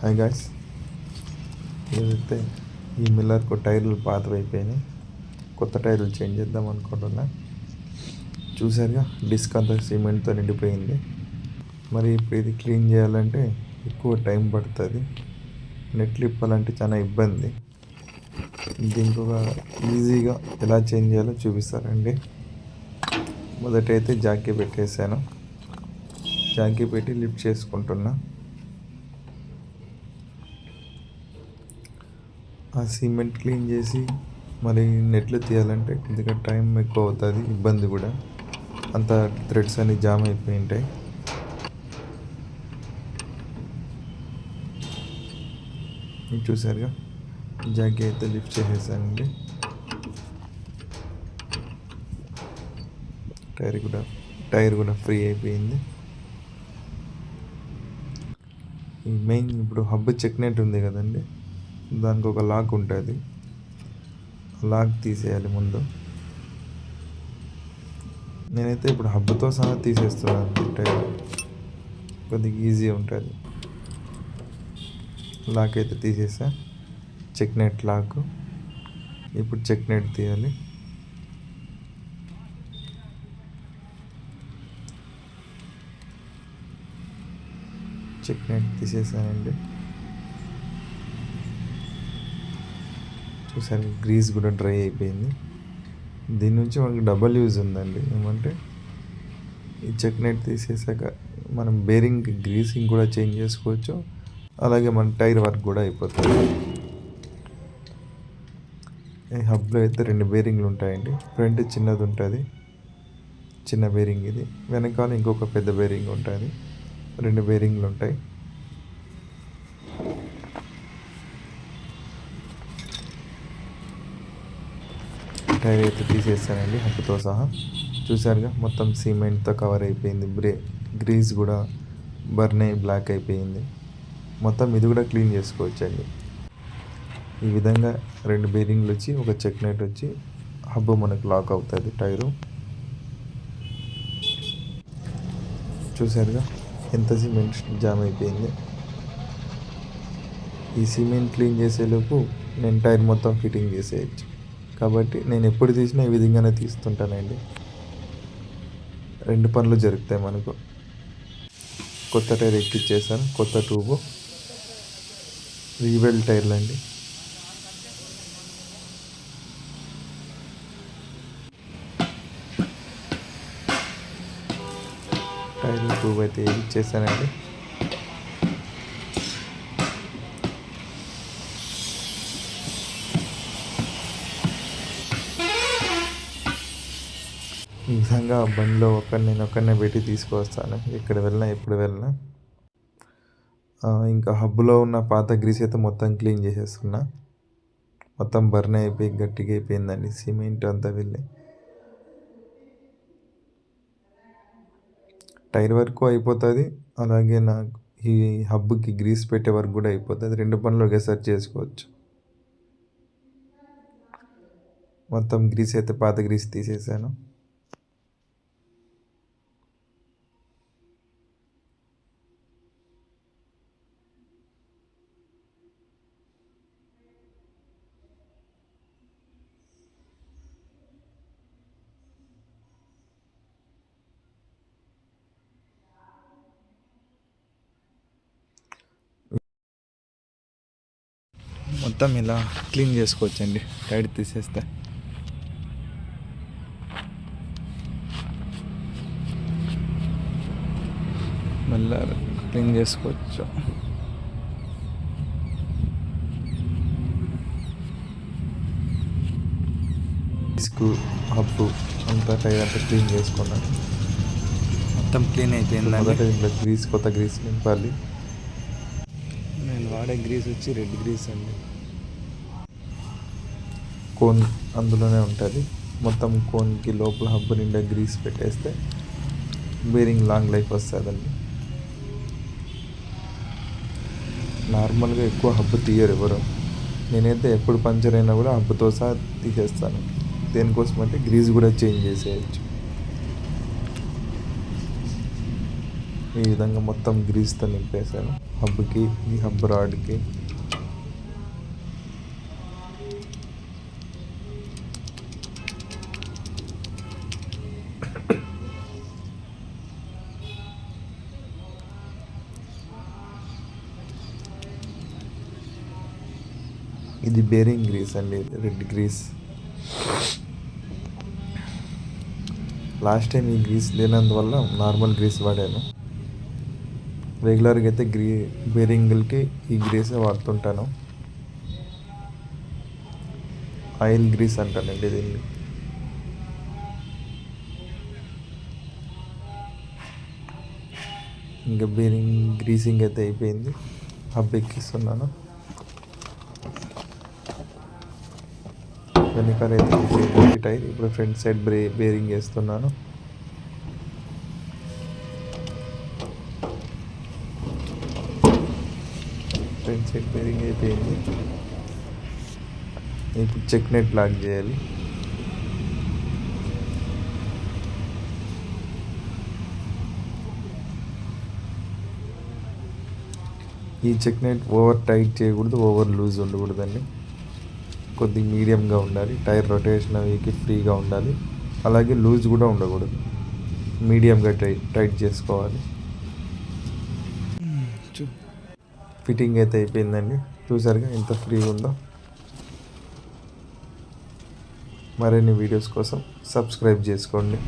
Hi guys, ఏదైతే ఈ మిల్లర్కు టైర్లు పాతవైపోయినాయి, కొత్త టైర్లు చేంజ్ చేద్దాం అనుకుంటున్నా. చూసారుగా, డిస్క్ అంతా సిమెంట్తో నిండిపోయింది. మరి ఇప్పుడు ఇది క్లీన్ చేయాలంటే ఎక్కువ టైం పడుతుంది. నెట్లు ఇప్పాలంటే చాలా ఇబ్బంది. దీనికి ఒక ఈజీగా ఎలా చేంజ్ చేయాలో చూపిస్తారండి. మొదటైతే జాకీ పెట్టేశాను. జాకీ పెట్టి లిఫ్ట్ చేసుకుంటున్నా. ఆ సిమెంట్ క్లీన్ చేసి మరి నెట్లు తీయాలంటే కొద్దిగా టైం ఎక్కువ అవుతుంది, ఇబ్బంది కూడా. అంత థ్రెడ్స్ అన్ని జామ్ అయిపోయి ఉంటాయి. చూసారుగా, జాకీ అయితే లిఫ్ట్ చేసేసానండి. టైర్ కూడా ఫ్రీ అయిపోయింది. ఈ మెయిన్ ఇప్పుడు హబ్ చెక్ నెట్ ఉంది కదండి, దానికి ఒక లాక్ ఉంటుంది. లాక్ తీసేయాలి ముందు. నేనైతే ఇప్పుడు హబ్తో సహా తీసేస్తున్నాను. టైర్ కొద్దిగా ఈజీ ఉంటుంది. లాక్ అయితే తీసేసా, చెక్ నెట్ లాక్. ఇప్పుడు చెక్ నెట్ తీయాలి. చెక్ నెట్ తీసేసానండి. చూసారు, గ్రీస్ కూడా డ్రై అయిపోయింది. దీని నుంచి మనకి డబల్ యూజ్ ఉందండి. ఏమంటే ఈ చెక్ నెట్ తీసేసాక మనం బేరింగ్ గ్రీసింగ్ కూడా చేంజ్ చేసుకోవచ్చు, అలాగే మన టైర్ వర్క్ కూడా అయిపోతుంది. ఈ హబ్లో అయితే 2 బేరింగ్లు ఉంటాయండి. ఫ్రంట్ చిన్నది ఉంటుంది, చిన్న బేరింగ్ ఇది. వెనకాల ఇంకొక పెద్ద బేరింగ్ ఉంటుంది. 2 బేరింగ్లు ఉంటాయి. టైర్ అయితే తీసేస్తానండి హబ్తో సహా. చూసారుగా, మొత్తం సిమెంట్తో కవర్ అయిపోయింది. గ్రీస్ కూడా బర్న్ అయి బ్లాక్ అయిపోయింది. మొత్తం ఇది కూడా క్లీన్ చేసుకోవచ్చండి. ఈ విధంగా 2 బేరింగ్లు వచ్చి ఒక చెక్ నెట్ వచ్చి హబ్ మనకు లాక్ అవుతుంది టైరు. చూసారుగా, ఎంత సిమెంట్ జామ్ అయిపోయింది. ఈ సిమెంట్ క్లీన్ చేసేలోపు నేను టైర్ మొత్తం ఫిట్టింగ్ చేసేయచ్చు. కాబట్టి నేను ఎప్పుడు తీసినా ఈ విధంగానే తీస్తుంటానండి. 2 పనులు జరుగుతాయి మనకు. కొత్త టైర్ ఎక్కిచ్చేసాను, కొత్త ట్యూబు, రీవెల్ టైర్లు అండి. టైర్ ట్యూబ్ అయితే ఇచ్చేసానండి. ఈ విధంగా బండిలో నేను ఒక్కనే పెట్టి తీసుకువస్తాను, ఎక్కడ వెళ్ళినా ఎప్పుడు వెళ్ళినా. ఇంకా హబ్లో ఉన్న పాత గ్రీస్ అయితే మొత్తం క్లీన్ చేసేస్తున్నా. మొత్తం బర్న్ అయిపోయి గట్టిగా అయిపోయిందండి సిమెంట్ అంతా వెళ్ళి. టైర్ వరకు అయిపోతుంది, అలాగే నాకు ఈ హబ్కి గ్రీస్ పెట్టే వరకు కూడా అయిపోతుంది. 2 పనులు ఒకేసారి చేసుకోవచ్చు. మొత్తం గ్రీస్ అయితే పాత గ్రీస్ తీసేసాను. మొత్తం ఇలా క్లీన్ చేసుకోవచ్చండి టైర్ తీసేస్తే. మళ్ళీ క్లీన్ చేసుకోవచ్చు. డిస్క్ హబ్ అంతా టైర్ అంతా క్లీన్ చేసుకున్నాను. మొత్తం క్లీన్ అయిపోయింది. మొదట ఇంట్లో కొత్త గ్రీస్ నింపాలి. నేను వాడే గ్రీస్ వచ్చి రెడ్ గ్రీస్ అండి. కోన్ అందులోనే ఉంటుంది. మొత్తం కోన్కి లోపల హబ్ నిండా గ్రీస్ పెట్టేస్తే బేరింగ్ లాంగ్ లైఫ్ వస్తుందండి. నార్మల్గా ఎక్కువ హబ్ తీయరు ఎవరు. నేనైతే ఎప్పుడు పంచర్ అయినా కూడా హబ్తో సహా తీసేస్తాను. దేనికోసం అంటే గ్రీస్ కూడా చేంజ్ చేసేయచ్చు. ఈ విధంగా మొత్తం గ్రీస్తో నింపేశాను హబ్కి, ఈ హబ్ రాడ్కి. ఇది బేరింగ్ గ్రీస్ అండి, రెడ్ గ్రీస్. లాస్ట్ టైం ఈ గ్రీస్ లేనందువల్ల నార్మల్ గ్రీస్ వాడాను. రెగ్యులర్గా అయితే బేరింగ్లకి ఈ గ్రీసే వాడుతుంటాను. ఆయిల్ గ్రీస్ అంటానండి దీన్ని. ఇంకా బేరింగ్ గ్రీసింగ్ అయితే అయిపోయింది. హబ్ ఎక్కిస్తున్నాను. వెనకాల అయితే టైర్, ఇప్పుడు ఫ్రంట్ సైడ్ బేరింగ్ వేస్తున్నాను. ఫ్రంట్ సైడ్ బేరింగ్ అయిపోయింది. ఇప్పుడు చెక్ నెట్ లాక్ చేయాలి. ఈ చెక్ నెట్ ఓవర్ టైట్ చేయకూడదు, ఓవర్ లూజ్ ఉండకూడదండి. కొద్దిగా మీడియంగా ఉండాలి. టైర్ రొటేషన్ అవికి ఫ్రీగా ఉండాలి. అలాగే లూజ్ కూడా ఉండకూడదు, మీడియంగా టైట్ చేసుకోవాలి. ఫిట్టింగ్ అయితే అయిపోయిందండి. చూసారుగా ఎంత ఫ్రీగా ఉందో. మరిన్ని వీడియోస్ కోసం సబ్స్క్రైబ్ చేసుకోండి.